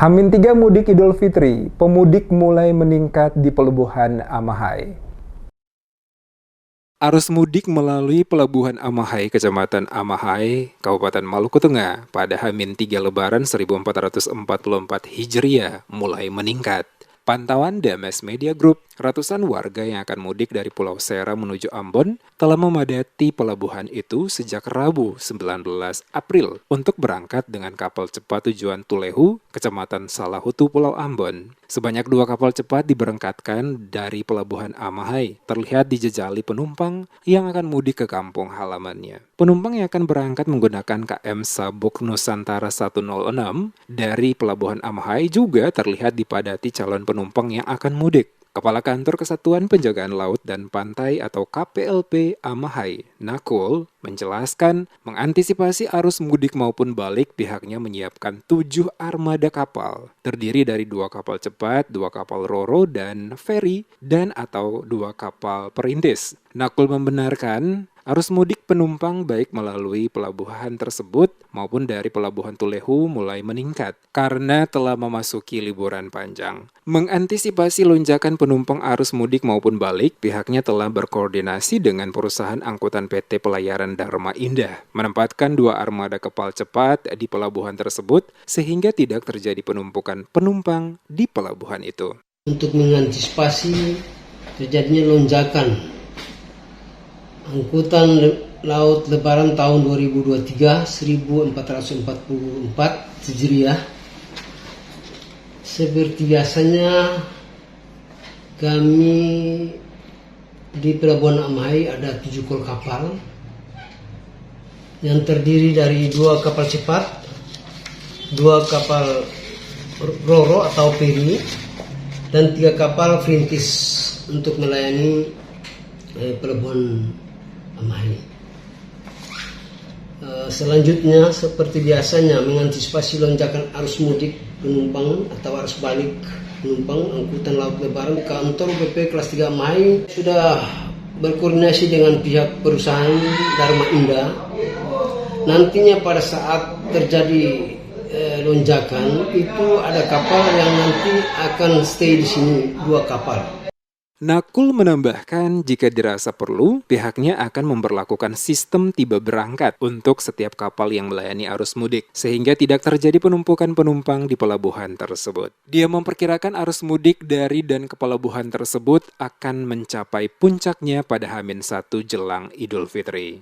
H-3 mudik Idul Fitri, pemudik mulai meningkat di Pelabuhan Amahai. Arus mudik melalui Pelabuhan Amahai, Kecamatan Amahai, Kabupaten Maluku Tengah pada H-3 Lebaran 1444 Hijriah mulai meningkat. Pantauan DMS Media Group, ratusan warga yang akan mudik dari Pulau Sera menuju Ambon telah memadati pelabuhan itu sejak Rabu 19 April untuk berangkat dengan kapal cepat tujuan Tulehu, Kecamatan Salahutu, Pulau Ambon. Sebanyak 2 kapal cepat diberangkatkan dari Pelabuhan Amahai, terlihat dijejali penumpang yang akan mudik ke kampung halamannya. Penumpang yang akan berangkat menggunakan KM Sabuk Nusantara 106 dari Pelabuhan Amahai juga terlihat dipadati calon penumpang yang akan mudik. Kepala Kantor Kesatuan Penjagaan Laut dan Pantai atau KPLP Amahai, Nakul, menjelaskan mengantisipasi arus mudik maupun balik pihaknya menyiapkan 7 armada kapal, terdiri dari 2 kapal cepat, 2 kapal roro dan feri, dan atau 2 kapal perintis. Nakul membenarkan arus mudik penumpang baik melalui pelabuhan tersebut maupun dari Pelabuhan Tulehu mulai meningkat karena telah memasuki liburan panjang. Mengantisipasi lonjakan penumpang arus mudik maupun balik, pihaknya telah berkoordinasi dengan perusahaan angkutan PT Pelayaran Dharma Indah, menempatkan 2 armada kapal cepat di pelabuhan tersebut sehingga tidak terjadi penumpukan penumpang di pelabuhan itu. Untuk mengantisipasi terjadinya lonjakan angkutan laut Lebaran tahun 2023 1444 Hijriah, seperti biasanya kami di Pelabuhan Amahai ada 7 kol kapal yang terdiri dari 2 kapal cepat, 2 kapal roro atau feri, dan 3 kapal perintis untuk melayani Pelabuhan Amahai. Selanjutnya seperti biasanya mengantisipasi lonjakan arus mudik penumpang atau arus balik penumpang angkutan laut Lebaran, Kantor BP kelas 3 Amahai sudah berkoordinasi dengan pihak perusahaan Dharma Indah. Nantinya pada saat terjadi lonjakan itu ada kapal yang nanti akan stay di sini, 2 kapal. Nakul menambahkan jika dirasa perlu, pihaknya akan memberlakukan sistem tiba berangkat untuk setiap kapal yang melayani arus mudik, sehingga tidak terjadi penumpukan penumpang di pelabuhan tersebut. Dia memperkirakan arus mudik dari dan ke pelabuhan tersebut akan mencapai puncaknya pada H-1 jelang Idul Fitri.